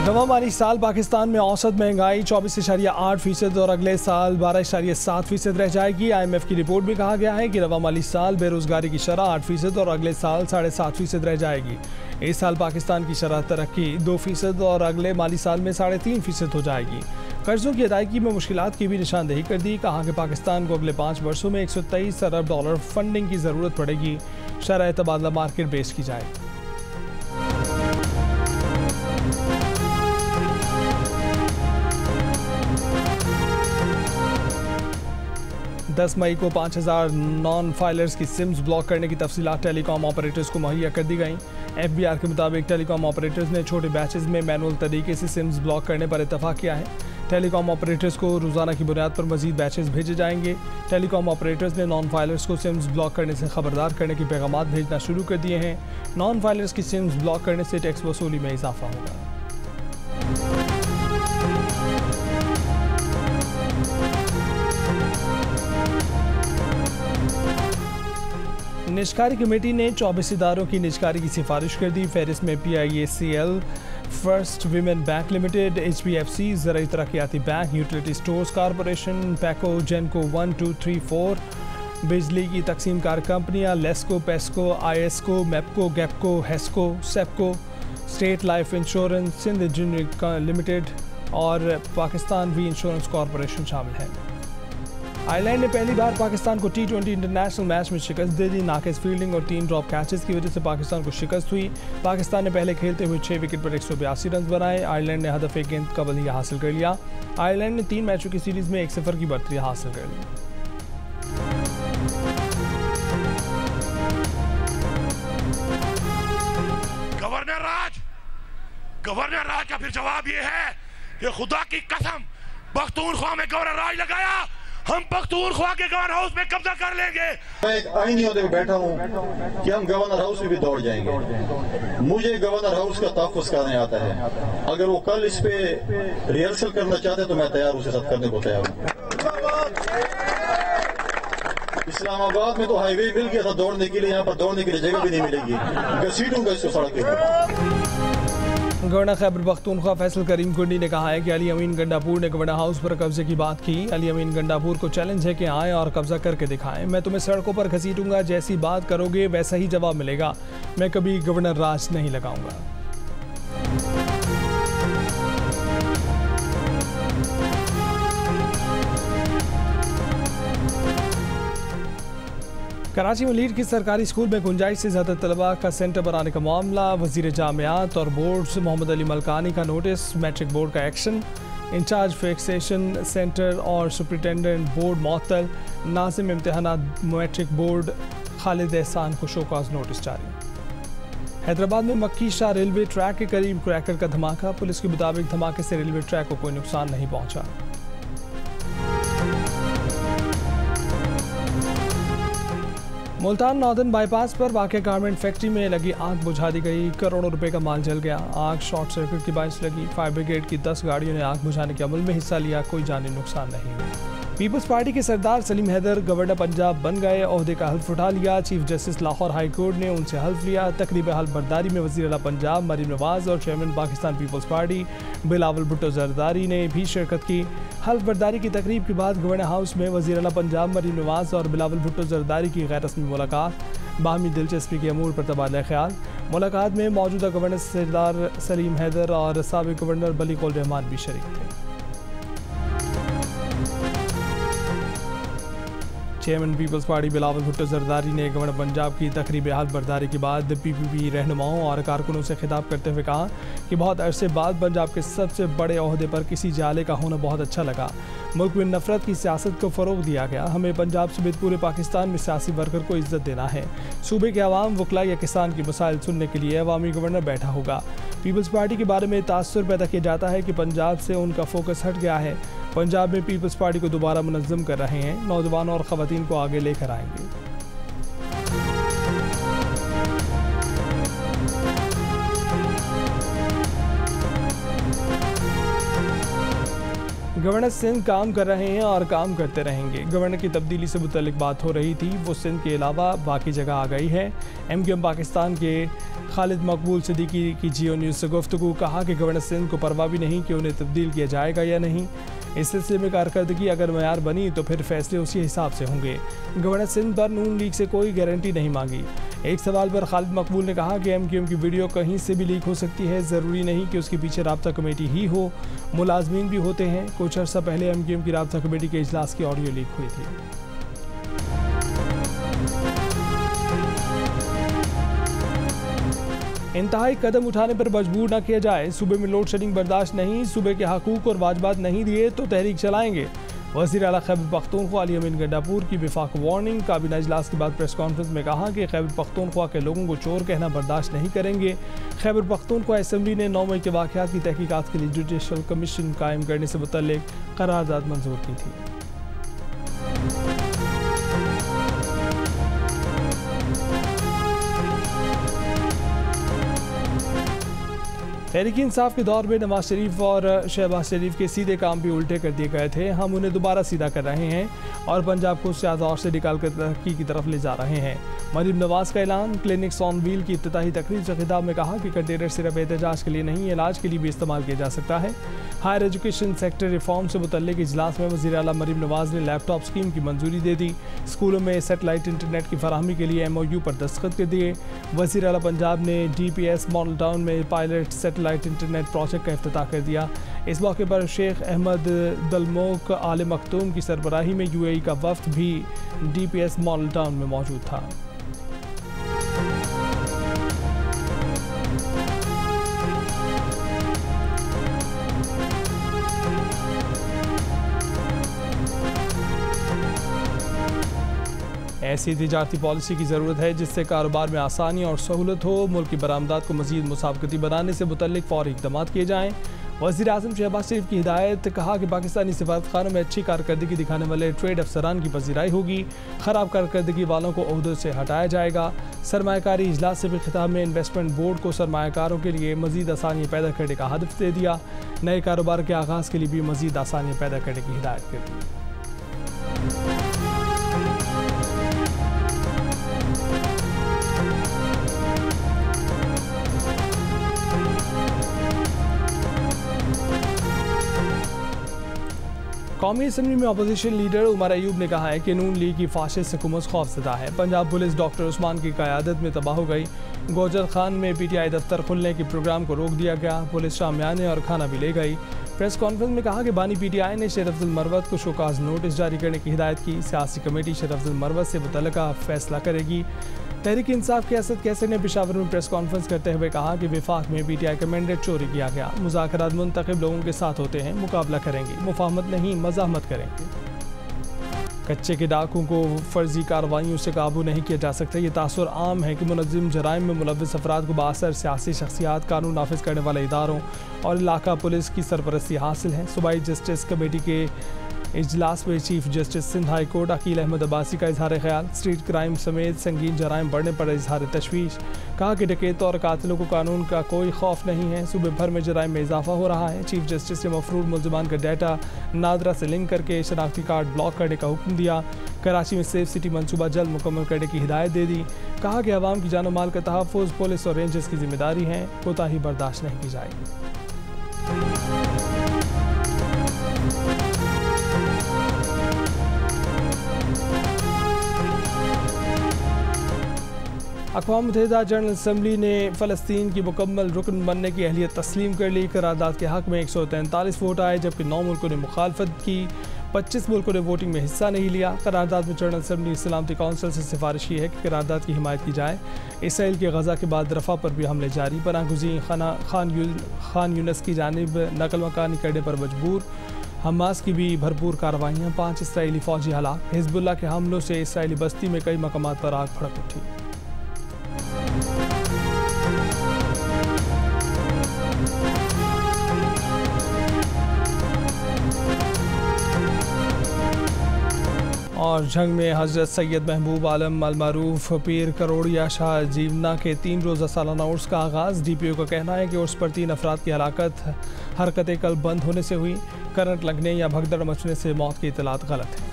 नवा माली साल पाकिस्तान में औसत महंगाई 24.8% और अगले साल 12.7% रह जाएगी। IMF की रिपोर्ट में कहा गया है कि नवा माली साल बेरोजगारी की शरह 8% और अगले साल 7.5% रह जाएगी। इस साल पाकिस्तान की शरह तरक्की 2% और अगले माली साल में 3.5% हो जाएगी। कर्जों की अदायगी में मुश्किलात की भी निशानदेही कर दी। कहा कि पाकिस्तान को अगले 5 वर्षों में 123 अरब डॉलर फंडिंग की ज़रूरत पड़ेगी। शरह तबादला मार्केट बेस की जाएगी। 10 मई को 5000 नॉन फाइलर्स की सिम्स ब्लॉक करने की तफसीलात टेलीकॉम ऑपरेटर्स को मुहैया कर दी गई। FBR के मुताबिक टेलीकॉम ऑपरेटर्स ने छोटे बैचेस में मैनुअल तरीके से सिम्स ब्लॉक करने पर इत्तफाक किया है। टेलीकॉम ऑपरेटर्स को रोज़ाना की बुनियाद पर मजीद बैचेस भेजे जाएंगे। टेलीकॉम ऑपरेटर्स ने नॉन फाइलर्स को सिम्स ब्लॉक करने से खबरदार करने के पैगाम भेजना शुरू कर दिए हैं। नॉन फाइलर्स की सिम्स ब्लॉक करने से टैक्स वसूली में इजाफा होगा। निजकारी कमेटी ने 24 इदारों की निजकारी की सिफारिश कर दी। फहरिस्त में PIACL, first women bank limited, HBFC, ज़राई तरक्याती bank, utility stores corporation, PACO, GENCO 1, 2, 3, 4, बिजली की तकसीम कार कंपनियाँ, लेस्को, पेस्को, ISCO, MEPCO, गैपको, HESCO, SEPCO, state life insurance, Sindh engineering limited और पाकिस्तान वी इंश्योरेंस कॉरपोरेशन शामिल हैं। आयरलैंड ने पहली बार पाकिस्तान को T20 इंटरनेशनल मैच में शिकस्त दे दी। नाकिस फील्डिंग और 3 ड्रॉप कैचेस की वजह से पाकिस्तान को शिकस्त हुई। पाकिस्तान ने पहले खेलते हुए 6 विकेट पर 182 रन बनाए। आयरलैंड ने हदफ एक गेंद कबल ही हासिल कर लिया। आयरलैंड ने 3 मैचों की सीरीज में 1-0 की बढ़तरी हासिल कर ली। गवर्नर राज का फिर जवाब ये है कि खुदा की कसम पख्तूनख्वा में गवर्नर राज लगाया, हम पख्तूनख्वा के गवर्नर हाउस में कब्जा कर लेंगे। मैं एक आईनी होते हुए बैठा हूँ कि हम गवर्नर हाउस में भी दौड़ जाएंगे। मुझे गवर्नर हाउस का तहफ़्फ़ुज़ करने आता है। अगर वो कल इस पे रिहर्सल करना चाहते तो मैं तैयार उसके साथ करने को तैयार हूँ। इस्लामाबाद में तो हाईवे मिल गया था दौड़ने के लिए, यहाँ पर दौड़ने के लिए जगह भी नहीं मिलेगी। घसीटूंगा इसको सड़क के ऊपर। गवर्नर खैबर पख्तूनख्वा फैसल करीम कुंडी ने कहा है कि अली अमीन गंडापुर ने गवर्नर हाउस पर कब्जे की बात की। अली अमीन गंडापुर को चैलेंज है कि आए और कब्जा करके दिखाएं। मैं तुम्हें सड़कों पर घसीटूंगा, जैसी बात करोगे वैसा ही जवाब मिलेगा। मैं कभी गवर्नर राज नहीं लगाऊंगा। कराची में लीड की सरकारी स्कूल में गुंजाइश से ज़्यादा तलबा का सेंटर बनाने का मामला। वज़ीर जामियात और बोर्ड्स मोहम्मद अली मलकानी का नोटिस। मैट्रिक बोर्ड का एक्शन। इंचार्ज फिक्सेशन सेंटर और सुप्रिटेंडेंट बोर्ड मुअत्तल। नाज़िम इम्तिहानात मैट्रिक बोर्ड खालिद एहसान को शोकॉज नोटिस जारी। हैदराबाद में मक्की शाह रेलवे ट्रैक के करीब क्रैकर का धमाका। पुलिस के मुताबिक धमाके से रेलवे ट्रैक को कोई नुकसान नहीं पहुँचा। मुल्तान नॉर्दर्न बाईपास पर वाक़ गारमेंट फैक्ट्री में लगी आग बुझा दी गई। करोड़ों रुपए का माल जल गया। आग शॉर्ट सर्किट की बाइस लगी। फायर ब्रिगेड की 10 गाड़ियों ने आग बुझाने के अमल में हिस्सा लिया। कोई जानी नुकसान नहीं हुआ। पीपल्स पार्टी के सरदार सलीम हैदर गवर्नर पंजाब बन गए। ओहदे का हल्फ उठा लिया। Chief justice Lahore high court ने उनसे हल्फ लिया। तकरीब हल्फ बर्दारी में वज़ीर आला पंजाब मरीम नवाज और chairman Pakistan People's Party Bilawal Bhutto Zardari ने भी शिरकत की। हल्फ बर्दारी की तकरीब के बाद गवर्नर हाउस में वज़ीर आला पंजाब मरीम नवाज और बिलावल भुट्टो जरदारी की गैर रस्मी मुलाकात। बाहमी दिलचस्पी के अमूर पर तबादला ख्याल। मुलाकात में मौजूदा गवर्नर सरदार सलीम हैदर और साबिक गवर्नर बलीग उल रहमान भी शरीक थे। Chairman People's Party Bilawal Bhutto Zardari ने गवर्नर पंजाब की तकरीब हाल बर्दारी के बाद PPP रहनुमाओं और कारकुनों से खिताब करते हुए कहा कि बहुत अरसे बाद पंजाब के सबसे बड़े ओहदे पर किसी जाले का होना बहुत अच्छा लगा। मुल्क में नफरत की सियासत को फ़रोग दिया गया। हमें पंजाब समेत पूरे पाकिस्तान में सियासी वर्कर को इज्जत देना है। सूबे के अवाम, वकला या किसान की मसाइल सुनने के लिए अवामी गवर्नर बैठा होगा। पीपल्स पार्टी के बारे में तासुर पैदा किया जाता है कि पंजाब से उनका फोकस हट गया है। पंजाब में पीपल्स पार्टी को दोबारा मुनज़्ज़म कर रहे हैं। नौजवानों और ख़वातीन को आगे लेकर आएंगे। गवर्नर सिंध काम कर रहे हैं और काम करते रहेंगे। गवर्नर की तब्दीली से मुतल्लिक बात हो रही थी, वो सिंध के अलावा बाकी जगह आ गई है। MQM पाकिस्तान के खालिद मकबूल सिद्दीकी की जियो न्यूज़ से गुफ्तगू, कहा कि गवर्नर सिंध को परवाह भी नहीं कि उन्हें तब्दील किया जाएगा या नहीं। इस सिलसिले में कारकर्दगी अगर मयार बनी तो फिर फैसले उसी हिसाब से होंगे। गवर्नर सिंध पर नून लीग से कोई गारंटी नहीं मांगी। एक सवाल पर खालिद मकबूल ने कहा कि MQM की वीडियो कहीं से भी लीक हो सकती है, ज़रूरी नहीं कि उसके पीछे राब्ता कमेटी ही हो, मुलाजमीन भी होते हैं। कुछ अर्सा पहले MQM की राब्ता कमेटी के इजलास की ऑडियो लीक हुई थी। इंतहाई कदम उठाने पर मजबूर न किया जाए, सूबे में लोड शेडिंग बर्दाश्त नहीं, सूबे के हकूक और वाजबात नहीं दिए तो तहरीक चलाएंगे। वज़ीर आला खैबर पख्तूनख्वा अली अमीन गंडापुर की विफाक वार्निंग। काबीना इजलास के बाद प्रेस कॉन्फ्रेंस में कहा कि खैबर पख्तूनख्वा के लोगों को चोर कहना बर्दाश्त नहीं करेंगे। खैबर पख्तूनख्वा असम्बली ने 9 मई के वाक़यात की तहकीकात के लिए जुडिशल कमीशन कायम करने से मुतल्लिक करारदाद मंजूर की थी। तहरीक इंसाफ के दौर में नवाज शरीफ और शहबाज शरीफ के सीधे काम भी उल्टे कर दिए गए थे। हम उन्हें दोबारा सीधा कर रहे हैं और पंजाब को सियासी दौर से निकाल कर तरक्की की तरफ ले जा रहे हैं। मरीम नवाज का ऐलान। क्लिनिक्स ऑन व्हील की इफ्तिताही तकरीर से खिताब में कहा कि कंटेनर सिर्फ एहतजाज के लिए नहीं, इलाज के लिए भी इस्तेमाल किया जा सकता है। हायर एजुकेशन सेक्टर रिफॉर्म से मुतल्लिक इजलास में वज़ीर आला मरीम नवाज ने लैपटॉप स्कीम की मंजूरी दे दी। स्कूलों में सेटेलाइट इंटरनेट की फराहमी के लिए MOU पर दस्तखत कर दिए। वज़ीर आला पंजाब ने DPS मॉडल टाउन में पायलट सेटेलाइट इंटरनेट प्रोजेक्ट का इफ्तिताह कर दिया। इस मौके पर शेख अहमद दलमोक आले मखतूम की सरबराही में UAE का वफ्द भी DPS मॉडल टाउन में मौजूद था। ऐसी तिजारती पॉलिसी की ज़रूरत है जिससे कारोबार में आसानी और सहूलत हो। मुल्क की बरामदात को मज़ीद मुसाबकती बनाने से मुतल्लिक फौरी इक़दाम किए जाएँ। वज़ीर आज़म शहबाज शरीफ की हिदायत। कहा कि पाकिस्तानी सफारतखानों में अच्छी कारकर्दगी दिखाने वाले ट्रेड अफसरान की पजीराई होगी, ख़राब कारकर्दगी वालों को ओहदों से हटाया जाएगा। सरमायाकारी इजलास से भी खिताब में इन्वेस्टमेंट बोर्ड को सरमायाकारों के लिए मज़ीद आसानियाँ पैदा करने का हदफ दे दिया। नए कारोबार के आगाज़ के लिए भी मज़ीद आसानियाँ पैदा करने की हिदायत कर दी। कौमी असम्बली में अपोजिशन लीडर उमर अयूब ने कहा है कि नून लीग की फाशिस्ट हुकूमत खौफजदा है। पंजाब पुलिस डॉक्टर उस्मान की क़यादत में तबाह हो गई। गोजर खान में PTI दफ्तर खुलने के प्रोग्राम को रोक दिया गया। पुलिस शामियाने और खाना भी ले गई। प्रेस कॉन्फ्रेंस में कहा कि बानी PTI ने शेर अफजल मरवत को शोकाज नोटिस जारी करने की हिदायत की। सियासी कमेटी शेर अफजल मरवत से मुतल्लिका फैसला करेगी। तहरीक इंसाफ के असद कैसर ने पेशावर में प्रेस कॉन्फ्रेंस करते हुए कहा कि विफाक में PTI का मैंडेट चोरी किया गया। मुज़ाकरात मुंतखब लोगों के साथ होते हैं, मुकाबला करेंगे, मुफाहमत नहीं मज़ाहमत करेंगे। कच्चे के डाकुओं को फर्जी कार्रवाइयों से काबू नहीं किया जा सकता। ये तासुर आम है कि मुनज़्ज़म जराइम में मुलव्वस अफराद को बाअसर सियासी शख्सियात, कानून नाफिज करने वाले इदारों और इलाका पुलिस की सरपरस्ती हासिल है। सूबाई जस्टिस कमेटी के इजलास में chief justice Sindh high court Aqeel Ahmed Abbasi का इजहार ख्याल। स्ट्रीट क्राइम समेत संगीन जराइम बढ़ने पर इजहार तशवीश। कहा कि डकैतों और कातिलों को कानून का कोई खौफ नहीं है। सूबे भर में जराइम में इजाफा हो रहा है। चीफ जस्टिस ने मफरूर मुल्ज़िमान का डाटा नादरा से लिंक करके शनाख्ती कार्ड ब्लॉक करने का हुक्म दिया। कराची में सेफ सिटी मनसूबा जल्द मुकम्मल करने की हिदायत दे दी। कहा कि अवाम की जान माल का तहफ़्फ़ुज़ पुलिस और रेंजर्स की जिम्मेदारी है, कोताही बर्दाश्त नहीं की जाएगी। अक़वाम मुत्तहिदा जनरल असम्बली ने फ़लस्तीन की मुकम्मल रुकन बनने की अहलियत तस्लीम कर ली। करारदाद के हक़ में 143 वोट आए, जबकि 9 मुल्कों ने मुखालफत की। 25 मुल्कों ने वोटिंग में हिस्सा नहीं लिया। करारदाद में जनरल असम्बली सलामती कौंसिल से सिफारिश की है कि करारदाद की हिमायत की जाए। इसराइल के गज़ा के बाद रफ़ा पर भी हमले जारी। पनाहगुज़ीन खान यूनस की जानिब नकल मकानी करने पर मजबूर। हमास की भी भरपूर कार्रवाइयाँ। 5 इसराइली फ़ौजी हलाक। हिज़्बुल्लाह के हमलों से इसराइली बस्ती में कई मकामात पर आग भड़क उठी। और जंग में हज़रत सैयद महबूब आलम अलमारूफ पीर करोड़िया शाह जीवना के 3 रोज़ा सालाना उर्स का आगाज़। DPO का कहना है कि उर्स पर 3 अफराद की हरकत कल्ब बंद होने से हुई। करंट लगने या भगदड़ मचने से मौत की इतलात गलत है।